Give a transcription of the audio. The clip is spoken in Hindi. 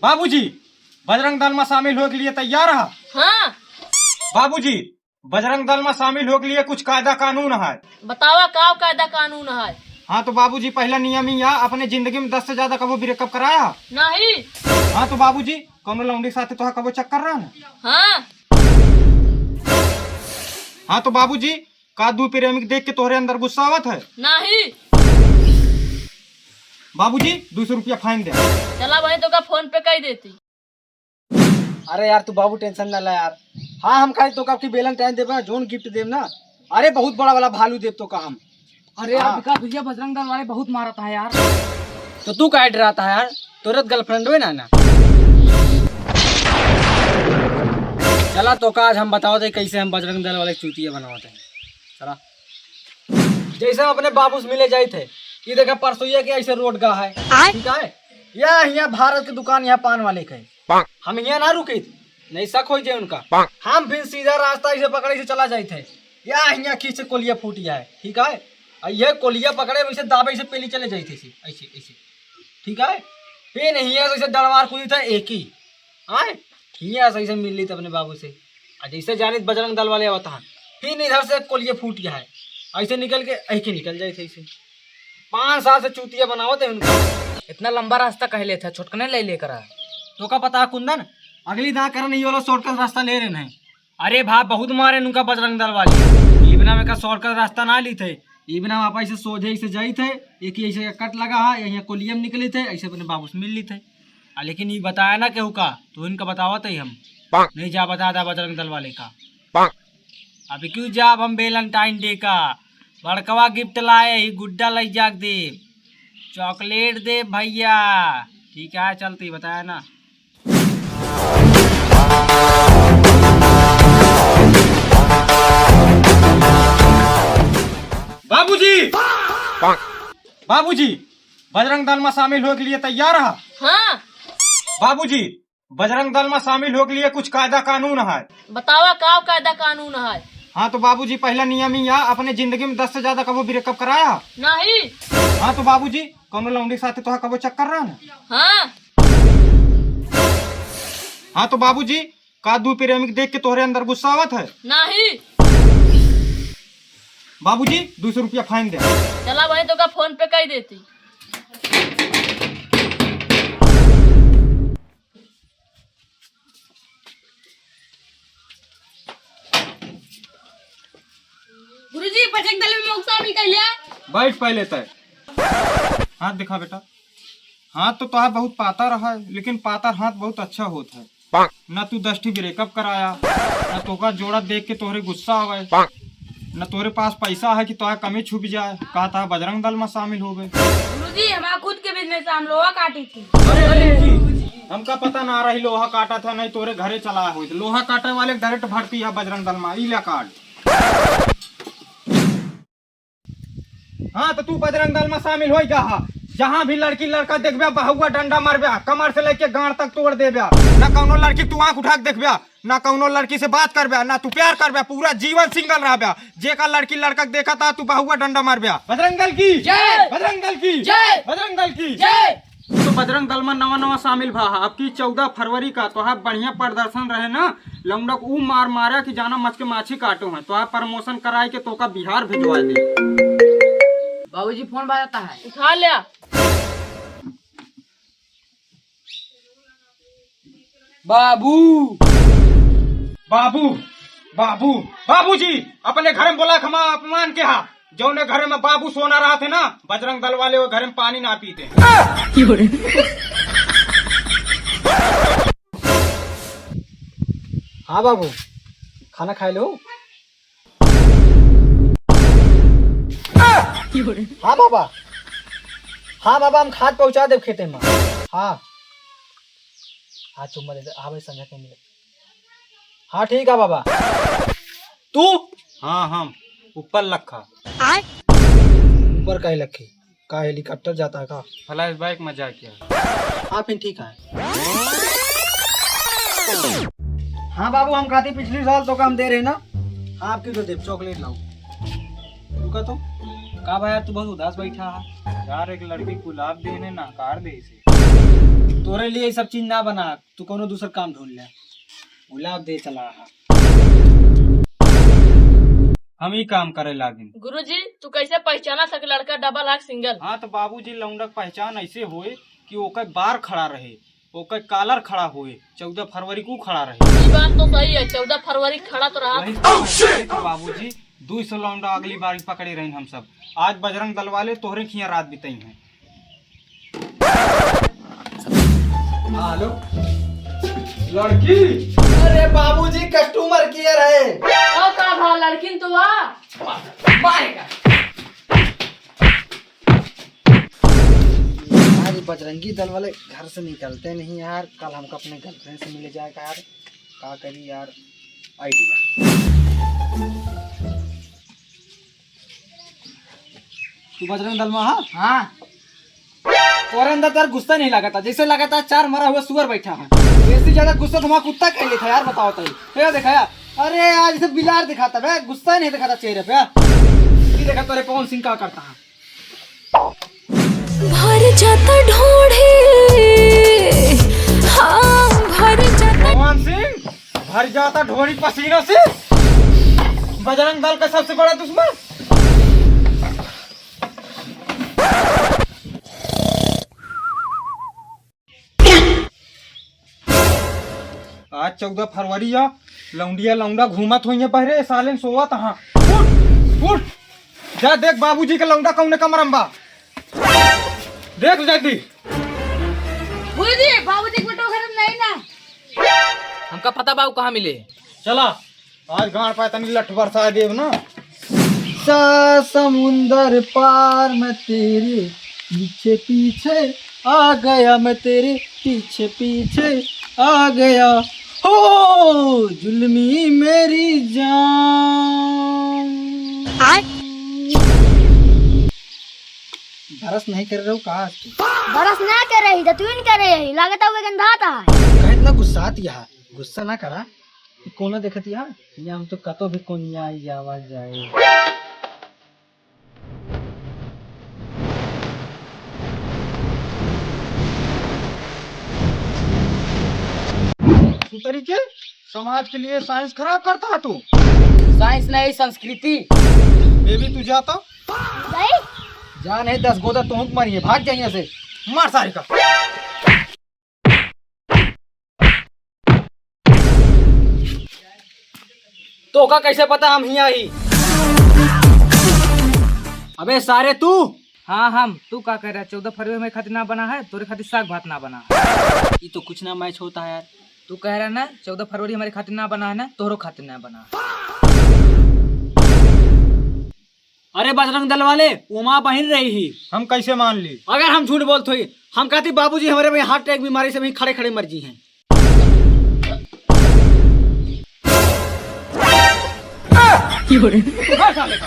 बाबूजी, बजरंग दल में शामिल हो के लिए तैयार है? हाँ। बाबूजी, बजरंग दल में शामिल हो के लिए कुछ कायदा कानून है। बतावा का कायदा कानून है? हाँ तो बाबूजी, पहला नियम ही है, अपने जिंदगी में 10 से ज्यादा कबो ब्रेकअप कराया? नहीं। हाँ तो बाबूजी, कौन लौंडी साथे तो कबो चक्कर रहा ना? हाँ। हाँ तो बाबूजी, का दू प्रेमिक देख के तोहरे अंदर गुस्सा आवत है? नहीं। बाबूजी, 200 रुपया फाइन दे। चला भाई तो का फोन पे कही देती। अरे यार तू बाबू टेंशन ना ला यार। हाँ हम खाली तो का आपकी वैलेंटाइन देव जोन गिफ्ट देव ना। अरे बहुत बड़ा वाला भालू देव तो का हम। अरे यार हाँ। विकास भैया बजरंग दल वाले बहुत मारता है यार। तो तू का डराता है यार? तुरंत गर्लफ्रेंड हुए ना। चला तो का आज हम बताओ दे कैसे हम बजरंग दल वाले चूतिया बनाते हैं। चला जैसे हम अपने बाबू से मिले जाए थे, ये देखा परसों के ऐसे रोड का है, ठीक है? यहाँ भारत की दुकान यहाँ पान वाले का है। हम यहाँ ना रुके थे, नहीं शक हो जाए उनका। हम फिर सीधा रास्ता ऐसे पकड़े से चला जाए थे। यहाँ खींच कोलिया फूट गया है, ठीक है? ये कोलिया पकड़े वैसे दाबे से पहले चले जाए थे ऐसे ऐसे, ठीक है? फिर नहीं ऐसे दरबार कूदी था एक ही। हाँ यहाँ ऐसे मिल ली थी अपने बाबू से, जैसे जाने बजरंग दल वाले होता है। फिर इधर से कोलिया फूट गया है, ऐसे निकल के ऐसे निकल जाए थे ऐसे। 5 साल से चूतिया बनावत है उनका। इतना लंबा रास्ता कह ले था, छोटकने ले लेकर आ। तो का पता कुंदन, अगली दाँ करन ये वाला शॉर्टकट रास्ता ले रहे हैं। अरे भाई बहुत मारे उनका बजरंग दल वाले। इबना में का शॉर्टकट रास्ता ना ली थे, इबना आप ऐसे सोझे ऐसे जाई थे, एक ही ऐसे कट लगा है, यहाँ कोलियम निकले थे, ऐसे अपने बाबू से मिल ली थे। लेकिन ये बताया ना केहू का, तो इनका बतावत है हम नहीं जा बता दा बजरंग दल वाले का। अभी क्यों जाब हम वैलेंटाइन डे का बड़कवा गिफ्ट लाए ही, गुड्डा लग जाग दे, चॉकलेट दे भैया, ठीक है? चलती बताया ना। बाबूजी, बाबूजी, बजरंग दल में शामिल हो के लिए तैयार है? हाँ। बाबूजी, बजरंग दल में शामिल हो के लिए कुछ कायदा कानून है। बतावा का कायदा कानून है? हाँ तो बाबूजी, पहला नियम ही है, अपने जिंदगी में 10 से ज्यादा कबो ब्रेकअप कराया? नहीं। हाँ तो बाबूजी, कौन लौंडी साथे तो कबो चक्कर रहा ना? हाँ। हाँ तो बाबूजी, का दू प्रेमिक देख के तोहरे अंदर गुस्सा आवत है? नहीं। बाबूजी, 200 रुपया फाइन दे। चला भाई तो का फोन पे कही देती। गुरुजी बजरंग दल में शामिल कर लिया। बैठ पहले तय। हाथ दिखा बेटा। हाथ तो तुहार बहुत पातर है, लेकिन पातर हाथ बहुत अच्छा होता है। न तू 10 ब्रेकअप कराया, न तोका जोड़ा देख के तोहरे गुस्सा आ गए, न तोरे पास पैसा है कि तुहार कमी छुप जाए, कहा था बजरंग दल में शामिल हो गए। गुरुजी हमारा खुद के बिजनेस हम लोहा काटी थी। हमका पता ना रही लोहा काटा था, नहीं तोरे घरे चला हुई। लोहा काटे वाले डायरेक्ट भर्ती है बजरंग दल में, इला कार्ड। हाँ तो तू बजरंग दल में शामिल हो जा, जहाँ भी लड़की लड़का देखबा बहुआ डंडा मारबा, कमर से लेके गांड तक तोड़ देबा। ना कौनो लड़की तू आंख उठा के देखबा, ना कौनो लड़की से बात करबा, ना तू प्यार करबा, पूरा जीवन सिंगल रहबा। जे का लड़की लड़का देखा था तू बहुआ डंडा मारबा। बजरंग दल की जय, बजरंग दल की जय, बजरंग दल की जय। तो बजरंग दल में नवा शामिल भा। आपकी 14 फरवरी का तो बढ़िया प्रदर्शन रहे ना, लौंडक ऊ मार मारा कि जाना मच के माछी काटो है, तो प्रमोशन कराए के तो का बिहार भिजवा दे। बाबूजी फोन बजाता है, उठा लिया। बाबू बाबू बाबू बाबूजी, अपने घर में बोला खमा अपमान के हा, जो ने घर में बाबू सोना रहा थे ना, बजरंग दल वाले वो घर में पानी ना पीते। हाँ बाबू, खाना खा लो। हाँ बाबा, हाँ बाबा, हम खाद पहुंचा दे खेते में। हाँ हाँ चुम्मा दे दे। हाँ भाई समझा के मिले। हाँ ठीक है बाबा। तू? हाँ हम ऊपर लखा। ऊपर का ही लखी का हेलीकॉप्टर जाता है का? फ्लैश बैक मजा किया। हाँ फिर ठीक है। हाँ बाबू, हम खाती पिछली साल तो काम दे रहे ना। हाँ आपकी तो देव चॉकलेट लाओ। रुका तो का भाई, तू बहुत उदास बैठा है यार। एक लड़की गुलाब देने नकार दे इसे। तोरे लिए ये सब चीज ना बना, तू कोनो दूसर काम ढूंढ ले। गुलाब दे चला। हम ही काम करे लागिन। गुरुजी तू कैसे पहचाना सके लड़का डबल है सिंगल? हाँ तो बाबूजी लौंडक पहचान ऐसे होए कि ओकर बार खड़ा रहे, ओकर कालर खड़ा होए, 14 फरवरी को खड़ा रहे। ये बात तो सही है, 14 फरवरी खड़ा तो रहा। वही तो बाबूजी 200 लौंडा अगली बार पकड़े रहे हम सब। आज बजरंग दल वाले तोहरे खिया रात बिताई हैं। हेलो लड़की अरे बाबूजी कस्टमर केयर है। और का भाव लड़किन तो आ यार बजरंगी दल वाले घर से निकलते नहीं यार। कल हमको अपने गर्लफ्रेंड से मिले जाएगा यार, क्या करी यार, आइडिया। तू बजरंग दल में? हाँ हाँ और अंदर तार गुस्सा नहीं लगा था, जैसे लगा था 4 मरा हुआ सुअर बैठा है। इससे ज्यादा गुस्सा तुम्हारा कुत्ता कह था यार, बताओ तो ये देखा यार। अरे आज इसे बिलार दिखाता है, गुस्सा नहीं दिखाता चेहरे पे। ये देखा तेरे पवन सिंह का करता है। भर जाता ढोढ़े, हाँ भर जाता। भगवान सिंह भर जाता ढोरी पसीनों से। बजरंग दल का सबसे बड़ा दुश्मन। आज 14 फरवरी या लौंडिया लौंडा घूमत हुई है पहरे साले सोवत। हाँ उठ उठ जा देख बाबूजी के लौंडा कौन कमरम्बा देख जल्दी। गुरुजी बाबूजी को तो घर में नहीं ना। हमका पता बाबू कहाँ मिले। चला आज गांड पाए तनी लठ बरसा देव ना। समुंदर पार में तेरे पीछे पीछे आ गया, मैं तेरे पीछे पीछे आ गया हो जुल्मी मेरी जान। बरस नहीं कर रहे हो कहा तू? बरस ना कर रही तो तू नहीं कर रही, लागत है गंधा था। कहे इतना गुस्सा दिया, गुस्सा ना करा। कोना देखती है या हम तो कतो भी कोनिया आई आवाज जाए। तू तरीके समाज के लिए साइंस खराब करता है तू। साइंस नहीं संस्कृति। बेबी तू जाता गई जान है 10 गोदा तो मारिए, भाग जाइए से। मार सारी का। तो का कैसे पता हम हिया ही? अबे सारे तू। हाँ हम तू क्या कह रहा है? 14 फरवरी में खातिर ना बना है, तोरे खातिर साग भात ना बना। ये तो कुछ ना मैच होता है यार। तू कह रहा है ना 14 फरवरी हमारे खातिर ना बना है ना, तोहरो खातिर ना बना। अरे बजरंग दल वाले उमा बहन रही ही। हम कैसे मान ली? अगर हम झूठ बोलते हुए हम कहते बाबूजी हमारे में हार्ट अटैक बीमारी से वहीं खड़े खड़े मर जी हैं। उठा साले का।